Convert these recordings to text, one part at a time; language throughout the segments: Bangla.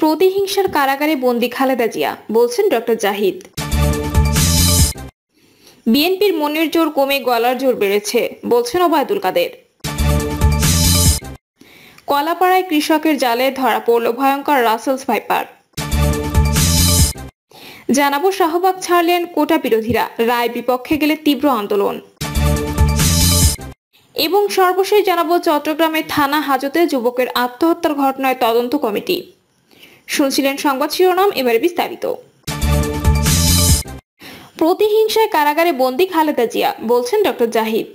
প্রতিহিংসার কারাগারে বন্দী খালেদা জিয়া, বলছেন ডক্টর জাহিদ। বিএনপির মনের জোর কমে গলার জোর বেড়েছে, বলছেন ওবায়দুল কাদের। কলাপাড়ায় কৃষকের জালে ধরা পড়ল ভয়ঙ্কর রাসেলস ভাইপার। জানাবো শাহবাগ ছাড়লেন কোটা বিরোধীরা, রায় বিপক্ষে গেলে তীব্র আন্দোলন। এবং সর্বশেষ জানাবো চট্টগ্রামের থানা হাজতে যুবকের আত্মহত্যার ঘটনায় তদন্ত কমিটি। শুনছিলেন সংবাদ শিরোনাম, এবারে বিস্তারিত। প্রতিহিংসায় কারাগারে বন্দী খালেদা জিয়া, বলছেন doctor Zahid.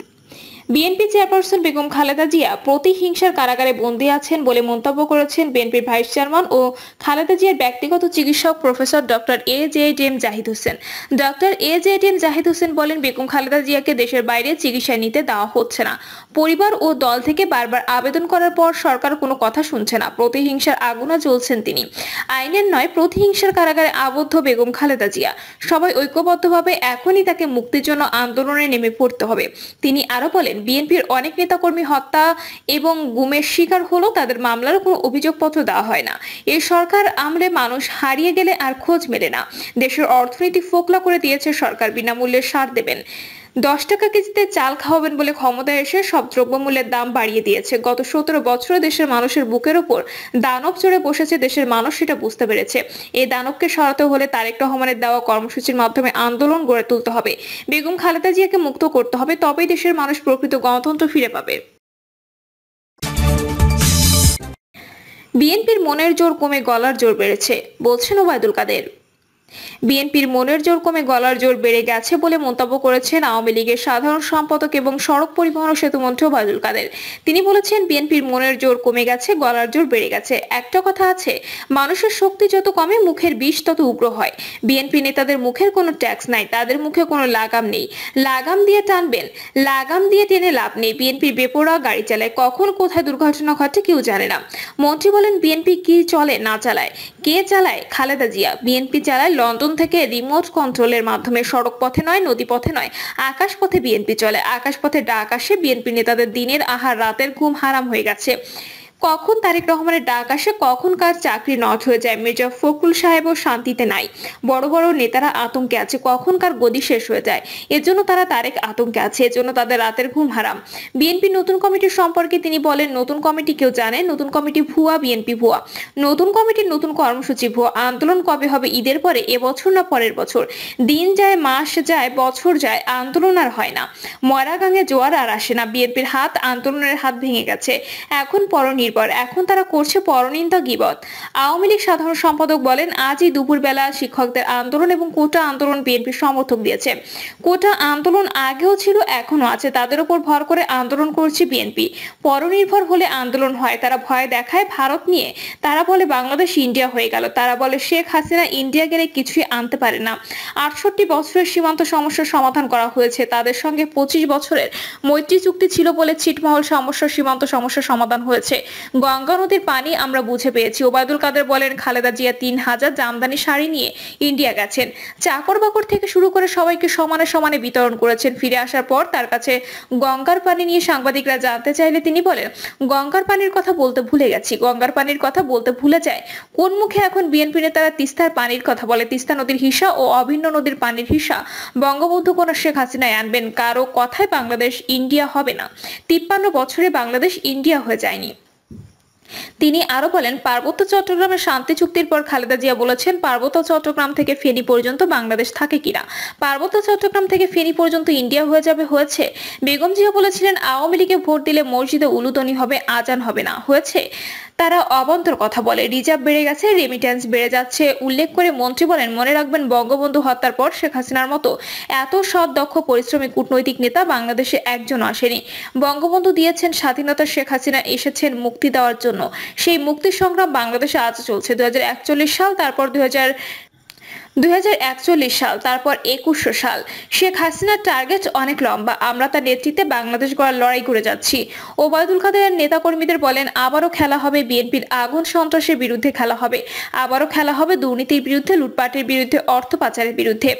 BNP chairperson Begum Khaleda Zia প্রতিহিংসার কারাগারে বন্দী আছেন বলে মন্তব্য করেছেন বিএনপির ভাইস চেয়ারম্যান ও খালেদা জিয়ার ব্যক্তিগত চিকিৎসক professor doctor AZM Zahid Hossain. Doctor AZM Zahid Hossain বলেন, বেগম খালেদা জিয়াকে দেশের বাইরে চিকিৎসা নিতে দেওয়া হচ্ছে না। পরিবার ও দল থেকে বারবার আবেদন করার পর সরকার কোনো কথা শুনছে না। প্রতিহিংসার আগুনে জ্বলছেন তিনি। আইনের নয়, প্রতিহিংসার কারাগারে আবদ্ধ বেগম খালেদা জিয়া। সবাই ঐক্যবদ্ধভাবে এখনই তাকে মুক্তির জন্য আন্দোলনে নেমে পড়তে হবে। তিনি আরো বলেন, বিএনপির অনেক নেতাকর্মী হত্যা এবং গুমের শিকার হলো, তাদের মামলার কোনো অভিযোগপত্র দেওয়া হয় না। এই সরকার আমলে মানুষ হারিয়ে গেলে আর খোঁজ মেলে না। দেশের অর্থনীতি ফোকলা করে দিয়েছে সরকার। বিনামূল্যে সার দেবেন, 10 টাকা কেজিতে চাল খাওয়াবেন বলে ক্ষমতায় এসে সব দ্রব্যমূল্যের দাম বাড়িয়ে দিয়েছে। গত 17 বছরে দেশের মানুষের বুকের ওপর দানব চড়ে বসেছে, দেশের মানুষ সেটা বুঝতে পেরেছে। এই দানবকে সরাতে হলে তারেক রহমানের দেওয়া কর্মসূচির মাধ্যমে আন্দোলন গড়ে তুলতে হবে। বেগম খালেদা জিয়াকে মুক্ত করতে হবে, তবেই দেশের মানুষ প্রকৃত গণতন্ত্র ফিরে পাবে। বিএনপির মনের জোর কমে গলার জোর বেড়েছে, বলছেন ওবায়দুল কাদের। বিএনপির মনের জোর কমে গলার জোর বেড়ে গেছে বলে মন্তব্য করেছেন আওয়ামী লীগের সাধারণ সম্পাদক এবং সড়ক পরিবহন ও সেতুমন্ত্রী ওবায়দুল কাদের। তিনি বলেছেন, বিএনপির মনের জোর কমে গেছে, গলার জোর বেড়ে গেছে। একটা কথা আছে, মানুষের শক্তি যত কমে মুখের বিষ তত উগ্র হয়। বিএনপি নেতাদের মুখের কোনো ট্যাক্স নাই, তাদের মুখে কোনো লাগাম নেই। লাগাম দিয়ে টানবেন, লাগাম দিয়ে টেনে লাভ নেই। বিএনপি বেপরোয়া গাড়ি চালায়, কখন কোথায় দুর্ঘটনা ঘটে কেউ জানে না। মন্ত্রী বলেন, বিএনপি কি চলে না চালায়, কে চালায়? খালেদা জিয়া। বিএনপি চালায় লন্ডন থেকে রিমোট কন্ট্রোলের মাধ্যমে। সড়ক পথে নয়, নদী পথে নয়, আকাশ পথে বিএনপি চলে। আকাশ পথে ডাক আসে, বিএনপি নেতাদের দিনের আহার রাতের ঘুম হারাম হয়ে গেছে। কখন তারেক রহমানের ডাক আসে, কখন কার চাকরি নট হয়ে যায়। মির্জা ফখরুল সাহেবও শান্তিতে নাই। বড় বড় নেতারা আতঙ্কে আছে, কখন কার গদি শেষ হয়ে যায়। এজন্য তারা তারেক আতঙ্কে আছে, এজন্য তাদের রাতের ঘুম হারাম। বিএনপি নতুন কমিটির সম্পর্কে তিনি বলেন, নতুন কমিটি কেউ জানে? নতুন কমিটি ভুয়া, বিএনপি ভুয়া। নতুন কমিটির নতুন কর্মসূচি ভুয়া। আন্দোলন কবে হবে? ঈদের পরে, এবছর না পরের বছর? দিন যায়, মাস যায়, বছর যায়, আন্দোলন আর হয় না। ময়রাগাঙে জোয়ার আর আসে না। বিএনপির হাত, আন্দোলনের হাত ভেঙে গেছে। এখন পরনির্ভর, এখন তারা করছে পরনিন্দা, গীবত। আওয়ামী লীগ সাধারণ সম্পাদক বলেন, আজই দুপুরবেলা শিক্ষকদের আন্দোলন এবং কোটা আন্দোলন বিএনপির সমর্থক দিয়েছে। কোটা আন্দোলন আগেও ছিল, এখনো আছে, তাদের উপর ভর করে আন্দোলন করছে বিএনপি। পরনির্ভর হলে আন্দোলন হয়। তারা ভয় দেখায় ভারত নিয়ে। তারা বলে বাংলাদেশ ইন্ডিয়া হয়ে গেল। তারা বলে শেখ হাসিনা ইন্ডিয়া গেলে কিছুই আনতে পারে না। 68 বছরের সীমান্ত সমস্যার সমাধান করা হয়েছে। তাদের সঙ্গে 25 বছরের মৈত্রী চুক্তি ছিল বলে ছিটমহল সমস্যা, সীমান্ত সমস্যার সমাধান হয়েছে। গঙ্গা নদীর পানি আমরা বুঝে পেয়েছি। ওবায়দুল কাদের বলেন, খালেদা জিয়া 3000 জামদানি শাড়ি নিয়ে ইন্ডিয়া গেছেন। চাকর বাকর থেকে শুরু করে সবাইকে সমানে সমানে বিতরণ করেছেন। ফিরে আসার পর তার কাছে গঙ্গার পানি নিয়ে সাংবাদিকরা জানতে চাইলে তিনি বলেন, গঙ্গার পানির কথা বলতে ভুলে গেছি। গঙ্গার পানির কথা বলতে ভুলে যায় কোন মুখে এখন বিএনপি নেতারা তিস্তার পানির কথা বলে? তিস্তা নদীর হিস্সা ও অভিন্ন নদীর পানির হিস্সা বঙ্গবন্ধু কোন শেখ হাসিনায় আনবেন? কারো কথায় বাংলাদেশ ইন্ডিয়া হবে না। 53 বছরে বাংলাদেশ ইন্ডিয়া হয়ে যায়নি। তিনি আরো বলেন, পার্বত্য চট্টগ্রামের শান্তি চুক্তির পর খালেদা জিয়া বলেছেন, পার্বত্য চট্টগ্রাম থেকে ফেনী পর্যন্ত বাংলাদেশ থাকে কিনা। পার্বত্য চট্টগ্রাম থেকে ফেনী পর্যন্ত ইন্ডিয়া হয়ে যাবে, হয়েছে। বেগম জিয়া বলেছিলেন, আওয়ামী লীগে ভোট দিলে মসজিদে উলুধ্বনি হবে, আজান হবে না, হয়েছে। তারা অবান্তর কথা বলে। রিজার্ভ বেড়ে গেছে, রেমিটেন্স বেড়ে যাচ্ছে উল্লেখ করে মন্ত্রী বলেন, মনে রাখবেন, বঙ্গবন্ধু হত্যার পর শেখ হাসিনার মতো এত সৎ, দক্ষ, পরিশ্রমী কূটনৈতিক নেতা বাংলাদেশে একজন আসেনি। বঙ্গবন্ধু দিয়েছেন স্বাধীনতা, শেখ হাসিনা এসেছেন মুক্তি দেওয়ার জন্য। সেই মুক্তির সংগ্রাম বাংলাদেশে আজ চলছে। 2041 সাল, তারপর 2041 সাল, তারপর 2100 সাল। শেখ হাসিনার টার্গেট অনেক লম্বা। আমরা তার নেতৃত্বে বাংলাদেশ গড়ার লড়াই করে যাচ্ছি। ওবায়দুল কাদের নেতাকর্মীদের বলেন, আবারও খেলা হবে বিএনপির আগুন সন্ত্রাসের বিরুদ্ধে, খেলা হবে আবারও খেলা হবে দুর্নীতির বিরুদ্ধে, লুটপাটের বিরুদ্ধে, অর্থ পাচারের বিরুদ্ধে।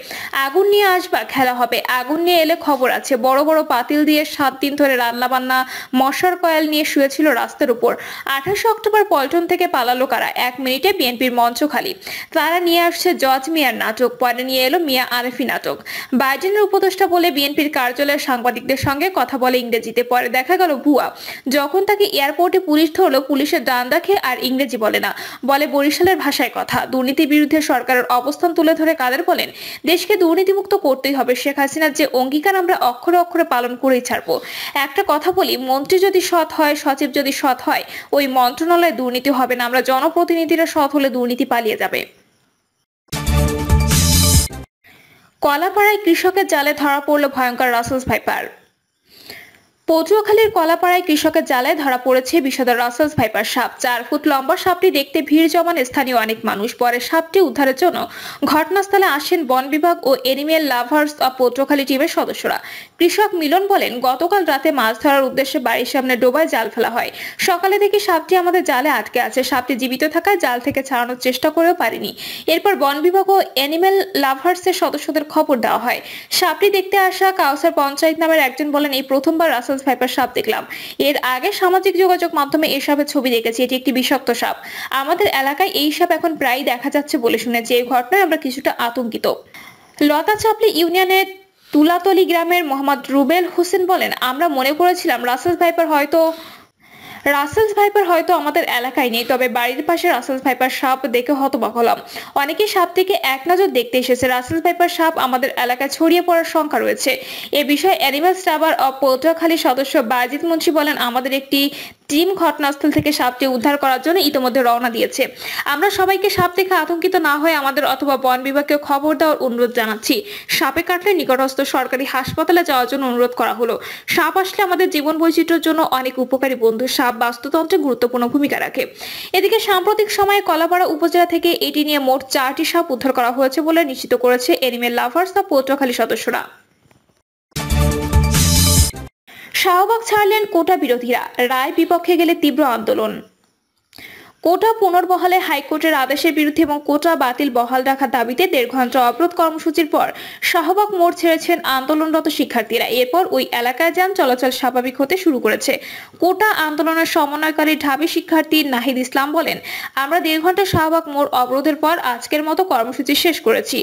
আগুন নিয়ে আসবা, খেলা হবে। আগুন নিয়ে এলে খবর আছে। বড় বড় পাতিল দিয়ে 7 দিন ধরে রান্না বান্না মশার কয়েল নিয়ে শুয়েছিল রাস্তার উপর। 28 অক্টোবর পল্টন থেকে পালালো কারা? 1 মিনিটে বিএনপির মঞ্চ খালি। তারা নিয়ে আসছে জজ মিয়ার নাটক, পরে নিয়ে এলো মিয়া আরেফি নাটক। বাইডেনের উপদেষ্টা বলে বিএনপির কার্যালয়ের সাংবাদিকদের সঙ্গে কথা বলে ইংরেজিতে, পরে দেখা গেল ভুয়া। যখন তাকে এয়ারপোর্টে পুলিশ ধরলো, পুলিশের ডান দেখে আর ইংরেজি বলে না, বলে বরিশালের ভাষায় কথা। দুর্নীতির বিরুদ্ধে সরকারের অবস্থান তুলে ধরে কাদের বলেন, দেশকে দুর্নীতিমুক্ত করতেই হবে। শেখ হাসিনার যে অঙ্গীকার আমরা অক্ষরে অক্ষরে পালন করেই ছাড়বো। একটা কথা বলি, মন্ত্রী যদি সৎ হয়, সচিব যদি সৎ হয়, ওই মন্ত্রণালয়ে দুর্নীতি হবে না। আমরা জনপ্রতিনিধিরা সৎ হলে দুর্নীতি পালিয়ে যাবে। কলাপাড়ায় কৃষকের জালে ধরা পড়ল ভয়ঙ্কর রাসেলস ভাইপার। পটুয়াখালীর কলাপাড়ায় কৃষকের জালে ধরা পড়েছে বিষধর রাসেলস ভাইপার সাপ। 4 ফুট লম্বা সাপটি দেখতে ভিড় জমান স্থানীয় অনেক মানুষ। পরে সাপটি উদ্ধারের জন্য ঘটনাস্থলে আসেন বন বিভাগ ও এনিমেল লাভার্স অব পটুয়াখালী টিমের সদস্যরা। কৃষক মিলন বলেন, গতকাল রাতে মাছ ধরার উদ্দেশ্যে বাড়ির সামনে ডোবায় জাল ফেলা হয়। সকালে দেখি সাপটি আমাদের জালে আটকে আছে। সাপটি জীবিত থাকায় জাল থেকে ছাড়ানোর চেষ্টা করেও পারিনি। এরপর বন বিভাগ ও এনিমেল লাভার্সের সদস্যদের খবর দেওয়া হয়। সাপটি দেখতে আসা কাউসার পঞ্চায়েত নামের একজন বলেন, এই প্রথমবার রাসেলস ভাইপার সাপ দেখলাম। এর আগে সামাজিক যোগাযোগ মাধ্যমে এই সাপের ছবি দেখেছি। এটি একটি বিষাক্ত সাপ। আমাদের এলাকায় এই সাপ এখন প্রায় দেখা যাচ্ছে বলে শুনেছি। এই ঘটনায় আমরা কিছুটা আতঙ্কিত। লতাচাপলি ইউনিয়নের তুলাতলি গ্রামের মোহাম্মদ রুবেল হোসেন বলেন, আমরা মনে করেছিলাম রাসেলস ভাইপার হয়তো আমাদের এলাকায় নেই, তবে বাড়ির পাশে রাসেলস ভাইপার সাপ দেখে হতবাক হলাম। অনেকে সাপটিকে এক নজর দেখতে এসেছে। রাসেলস ভাইপার সাপ আমাদের এলাকায় ছড়িয়ে পড়ার শঙ্কা রয়েছে। এ বিষয়ে অ্যানিমালস লাভার অব পটুয়াখালী সদস্য বাজিদ মুন্সি বলেন, আমাদের একটি টিম ঘটনাস্থল থেকে সাপটি উদ্ধার করার জন্য ইতিমধ্যে রওনা দিয়েছে। আমরা সবাইকে সাপ দেখে আতঙ্কিত না হয়ে আমাদের অথবা বন বিভাগকে খবর দেওয়ার অনুরোধ জানাচ্ছি। সাপে কাটলে নিকটস্থ সরকারি হাসপাতালে যাওয়ার জন্য অনুরোধ করা হলো। সাপ আসলে আমাদের জীবন বৈচিত্র্যের জন্য অনেক উপকারী বন্ধু। সাপ বাস্তুতন্ত্রে গুরুত্বপূর্ণ ভূমিকা রাখে। এদিকে সাম্প্রতিক সময়ে কলাপাড়া উপজেলা থেকে এটি নিয়ে মোট 4টি সাপ উদ্ধার করা হয়েছে বলে নিশ্চিত করেছে এনিমেল লাভার্স অব পটুয়াখালী সদস্যরা। শাহবাগ ছাড়লেন কোটা বিরোধীরা, রায় বিপক্ষে গেলে তীব্র আন্দোলন। কোটা পুনর্বহালে হাইকোর্টের আদেশের বিরুদ্ধে এবং কোটা বাতিল বহাল রাখার দাবিতে 1.5 ঘন্টা অবরোধ কর্মসূচির পর শাহবাগ মোড় ছেড়েছেন আন্দোলনরত শিক্ষার্থীরা। এরপর ওই এলাকায় যান চলাচল স্বাভাবিক হতে শুরু করেছে। কোটা আন্দোলনের সমন্বয়কারী ঢাবি শিক্ষার্থী নাহিদ ইসলাম বলেন, আমরা 1.5 ঘন্টা শাহবাগ মোড় অবরোধের পর আজকের মতো কর্মসূচি শেষ করেছি।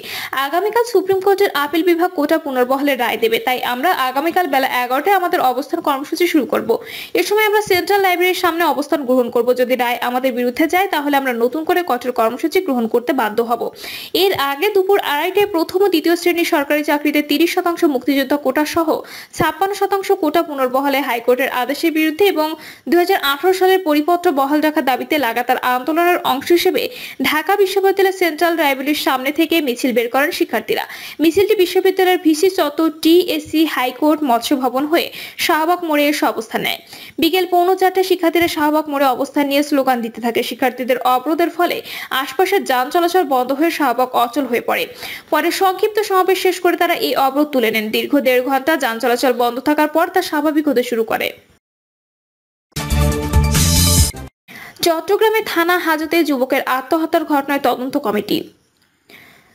আগামীকাল সুপ্রিম কোর্টের আপিল বিভাগ কোটা পুনর্বহালের রায় দেবে, তাই আমরা আগামীকাল বেলা 11টায় আমাদের অবস্থান কর্মসূচি শুরু করব। এ সময় আমরা সেন্ট্রাল লাইব্রেরির সামনে অবস্থান গ্রহণ করব। যদি রায় আমাদের বিরুদ্ধে যায় তাহলে আমরা নতুন করে কঠোর কর্মসূচি গ্রহণ করতে বাধ্য হব। এর আগে দুপুর 2:30টায় প্রথম ও দ্বিতীয় শ্রেণীর সরকারি চাকরিতে 30% মুক্তিযোদ্ধা কোটা সহ 56% কোটা পুনর্বহালে হাইকোর্টের আদেশের বিরুদ্ধে এবং 2018 সালের পরিপত্র বহাল রাখার দাবিতে লাগাতার আন্দোলনের অংশ হিসেবে ঢাকা বিশ্ববিদ্যালয়ের সেন্ট্রাল লাইব্রেরির সামনে থেকে মিছিল বের করেন শিক্ষার্থীরা। মিছিলটি বিশ্ববিদ্যালয়ের ভিসি চত্বর, টিএসসি, হাইকোর্ট, মৎস্য ভবন হয়ে শাহবাগ মোড়ে এসে অবস্থান নেয়। বিকেল 3:45টায় শিক্ষার্থীরা শাহবাগ মোড়ে অবস্থান নিয়ে স্লোগান দিতে থাকে। শিক্ষার্থীদের অবরোধের ফলে আশপাশের যান চলাচল বন্ধ হয়ে শাহবাগ অচল হয়ে পড়ে। পরে সংক্ষিপ্ত সমাবেশ শেষ করে তারা এই অবরোধ তুলে নেন। দীর্ঘ 1.5 ঘন্টা যান চলাচল বন্ধ থাকার পর তা স্বাভাবিক হতে শুরু করে। চট্টগ্রামে থানা হাজতে যুবকের আত্মহত্যার ঘটনায় তদন্ত কমিটি।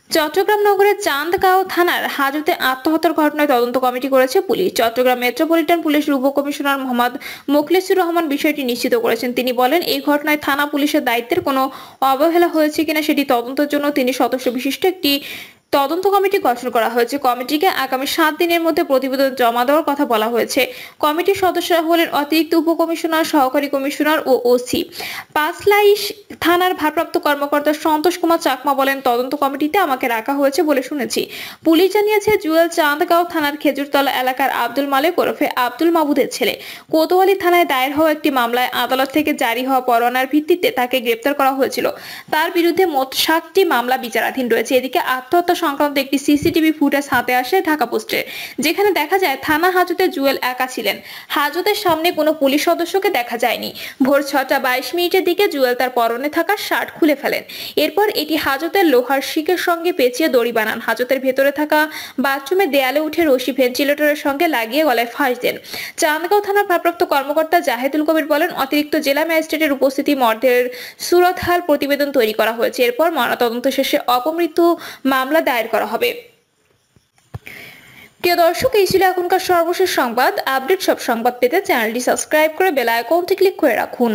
চট্টগ্রাম নগরের চান্দগাঁও থানার হাজতে আত্মহত্যার ঘটনায় তদন্ত কমিটি করেছে পুলিশ। চট্টগ্রাম মেট্রোপলিটন পুলিশের উপকমিশনার মোহাম্মদ মোখলেসুর রহমান বিষয়টি নিশ্চিত করেছেন। তিনি বলেন, এই ঘটনায় থানা পুলিশের দায়িত্বের কোনো অবহেলা হয়েছে কিনা সেটি তদন্তের জন্য তিনি সদস্য বিশিষ্ট একটি তদন্ত কমিটি গঠন করা হয়েছে। কমিটিকে আগামী 7 দিনের মধ্যে প্রতিবেদন জমা দেওয়ার কথা বলা হয়েছে। কমিটির সদস্যরা হলেন অতিরিক্ত উপকমিশনার, সহকারী কমিশনার ও ওসি। পাঁচলাইশ থানার ভারপ্রাপ্ত কর্মকর্তা সন্তোষ কুমার চাকমা বলেন, তদন্ত কমিটিতে আমাকে রাখা হয়েছে বলে শুনেছি। পুলিশ জানিয়েছে, জুয়েল চান্দগাঁও থানার খেজুরতলা এলাকার আব্দুল মালেক ওরফে আব্দুল মাবুদের ছেলে। কোতোয়ালি থানায় দায়ের হওয়া একটি মামলায় আদালত থেকে জারি হওয়া পরোয়ানার ভিত্তিতে তাকে গ্রেপ্তার করা হয়েছিল। তার বিরুদ্ধে মোট 7টি মামলা বিচারাধীন রয়েছে। এদিকে আত্মহত্যা সংক্রান্ত একটি সিসিটিভি ফুটেজ হাতে আসে ঢাকা পোস্টের, যেখানে দেখা যায় থানা হাজতে জুয়েল একা ছিলেন। হাজতের সামনে কোনো পুলিশ সদস্যকে দেখা যায়নি। ভোর 6:22 দিকে জুয়েল তার পরনে থাকা শার্ট খুলে ফেলেন। এরপর এটি হাজতের লোহার শিকের সঙ্গে পেঁচিয়ে দড়ি বানান। হাজতের ভেতরে থাকা বাথরুমের দেয়ালে উঠে রশি ভেন্টিলেটরের সঙ্গে লাগিয়ে গলায় ফাঁস দেন। চান্দগাঁও থানার ভারপ্রাপ্ত কর্মকর্তা জাহেদুল কবির বলেন, অতিরিক্ত জেলা ম্যাজিস্ট্রেটের উপস্থিতি মর্দের সুরতহাল প্রতিবেদন তৈরি করা হয়েছে। এরপর ময়নাতদন্ত শেষে অপমৃত্যু মামলা দায়ের করা হবে। প্রিয় দর্শক, এই ছিল এখনকার সর্বশেষ সংবাদ। আপডেট সব সংবাদ পেতে চ্যানেলটি সাবস্ক্রাইব করে বেল আইকনটি ক্লিক করে রাখুন।